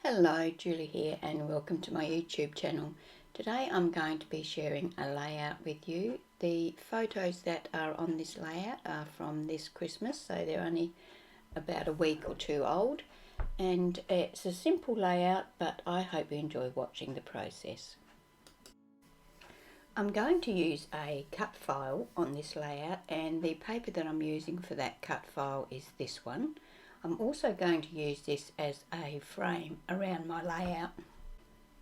Hello, Julie here and welcome to my YouTube channel. Today I'm going to be sharing a layout with you. The photos that are on this layout are from this Christmas, so they're only about a week or two old, and it's a simple layout, but I hope you enjoy watching the process. I'm going to use a cut file on this layout, and the paper that I'm using for that cut file is this one. I'm also going to use this as a frame around my layout.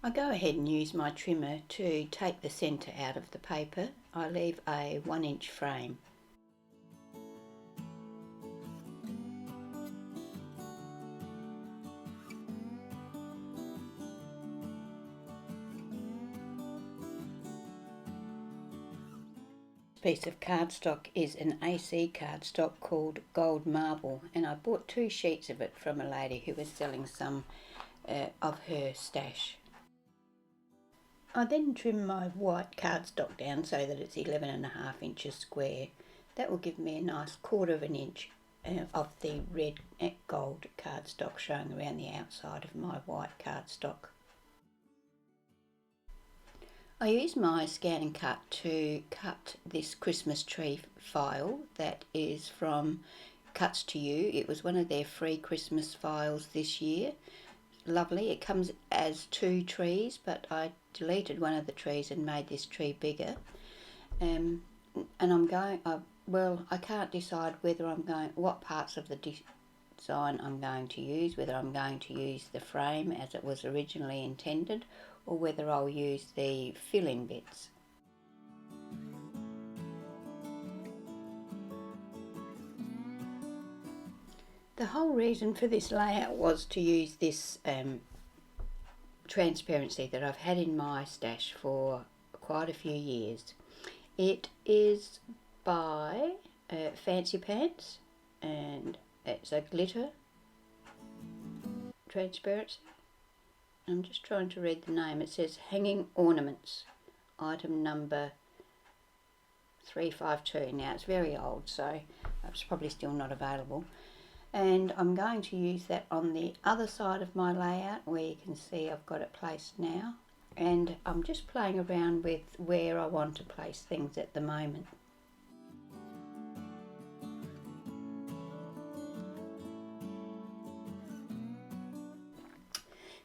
I go ahead and use my trimmer to take the centre out of the paper. I leave a 1-inch frame. Piece of cardstock is an AC cardstock called Gold Marble, and I bought 2 sheets of it from a lady who was selling some of her stash. I then trim my white cardstock down so that it's 11.5 inches square. That will give me a nice 1/4 inch of the red gold cardstock showing around the outside of my white cardstock. I used my scan and cut to cut this Christmas tree file that is from Cuts to You. It was one of their free Christmas files this year. Lovely. It comes as 2 trees, but I deleted one of the trees and made this tree bigger. And I can't decide what parts of the design I'm going to use, whether I'm going to use the frame as it was originally intended, or whether I'll use the fill-in bits. The whole reason for this layout was to use this transparency that I've had in my stash for quite a few years. It is by Fancy Pants, and it's a glitter transparency. I'm just trying to read the name. It says Hanging Ornaments, item number 352. Now it's very old, so it's probably still not available. And I'm going to use that on the other side of my layout where you can see I've got it placed now. And I'm just playing around with where I want to place things at the moment.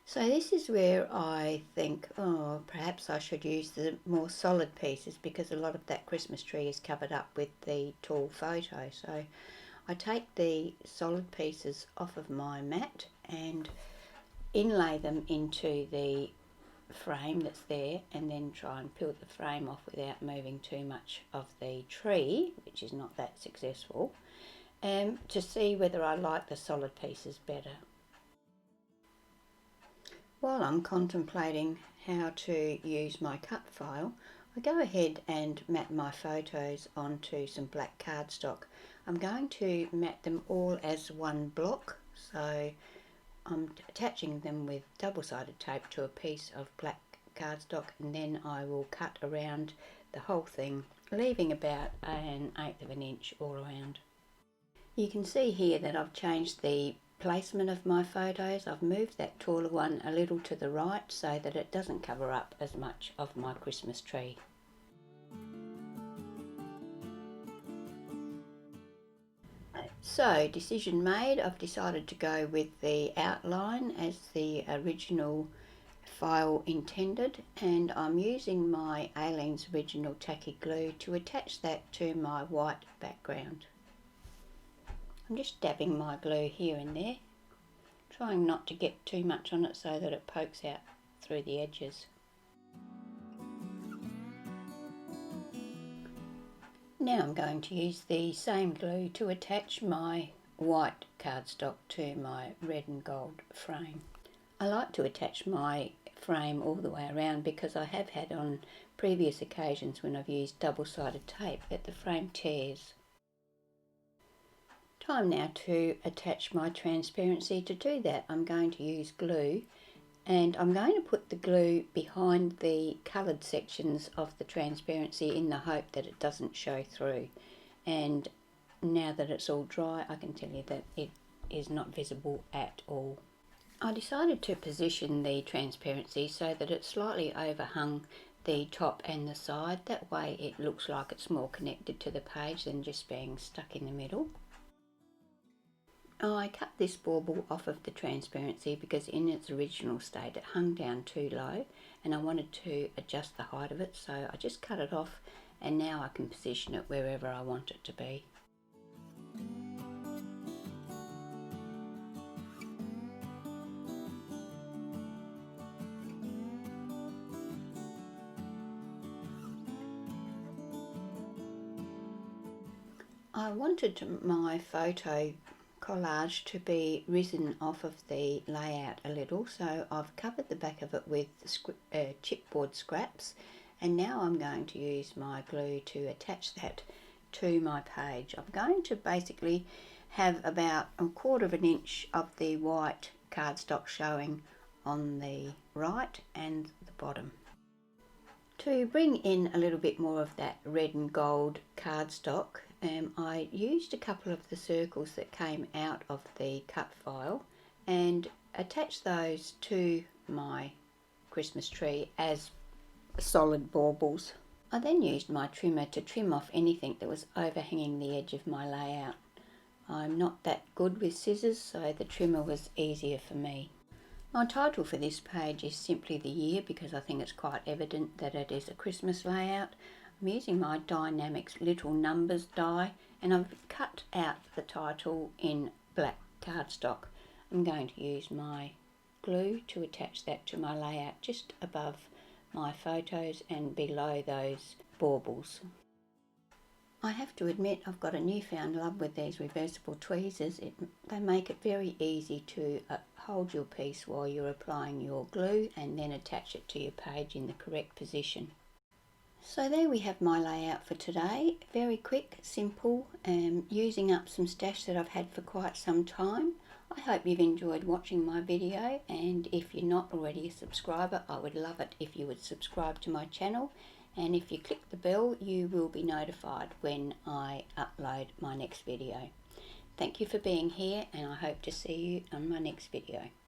So this is where I think, perhaps I should use the more solid pieces, because a lot of that Christmas tree is covered up with the tall photo. So I take the solid pieces off of my mat and inlay them into the frame that's there, and then try and peel the frame off without moving too much of the tree, which is not that successful, to see whether I like the solid pieces better. While I'm contemplating how to use my cut file, I go ahead and mat my photos onto some black cardstock. I'm going to mat them all as one block, so I'm attaching them with double-sided tape to a piece of black cardstock, and then I will cut around the whole thing, leaving about 1/8 inch all around. You can see here that I've changed the placement of my photos. I've moved that taller one a little to the right so that it doesn't cover up as much of my Christmas tree. So, decision made. I've decided to go with the outline as the original file intended, and I'm using my Aleene's original tacky glue to attach that to my white background. I'm just dabbing my glue here and there, trying not to get too much on it so that it pokes out through the edges. Now I'm going to use the same glue to attach my white cardstock to my red and gold frame. I like to attach my frame all the way around because I have had on previous occasions when I've used double-sided tape that the frame tears. Time now to attach my transparency. To do that, I'm going to use glue, and I'm going to put the glue behind the coloured sections of the transparency in the hope that it doesn't show through. And now that it's all dry, I can tell you that it is not visible at all. I decided to position the transparency so that it slightly overhung the top and the side. That way it looks like it's more connected to the page than just being stuck in the middle. I cut this bauble off of the transparency because in its original state it hung down too low and I wanted to adjust the height of it, so I just cut it off and now I can position it wherever I want it to be. I wanted my photo collage to be risen off of the layout a little, so I've covered the back of it with chipboard scraps, and now I'm going to use my glue to attach that to my page. I'm going to basically have about 1/4 of an inch of the white cardstock showing on the right and the bottom. To bring in a little bit more of that red and gold cardstock, I used a couple of the circles that came out of the cut file and attached those to my Christmas tree as solid baubles. I then used my trimmer to trim off anything that was overhanging the edge of my layout. I'm not that good with scissors, so the trimmer was easier for me. My title for this page is simply the year because I think it's quite evident that it is a Christmas layout. I'm using my Dynamics Little Numbers die and I've cut out the title in black cardstock. I'm going to use my glue to attach that to my layout just above my photos and below those baubles. I have to admit I've got a newfound love with these reversible tweezers. They make it very easy to hold your piece while you're applying your glue and then attach it to your page in the correct position. So there we have my layout for today. Very quick, simple, using up some stash that I've had for quite some time. I hope you've enjoyed watching my video, and if you're not already a subscriber, I would love it if you would subscribe to my channel. And if you click the bell, you will be notified when I upload my next video. Thank you for being here, and I hope to see you on my next video.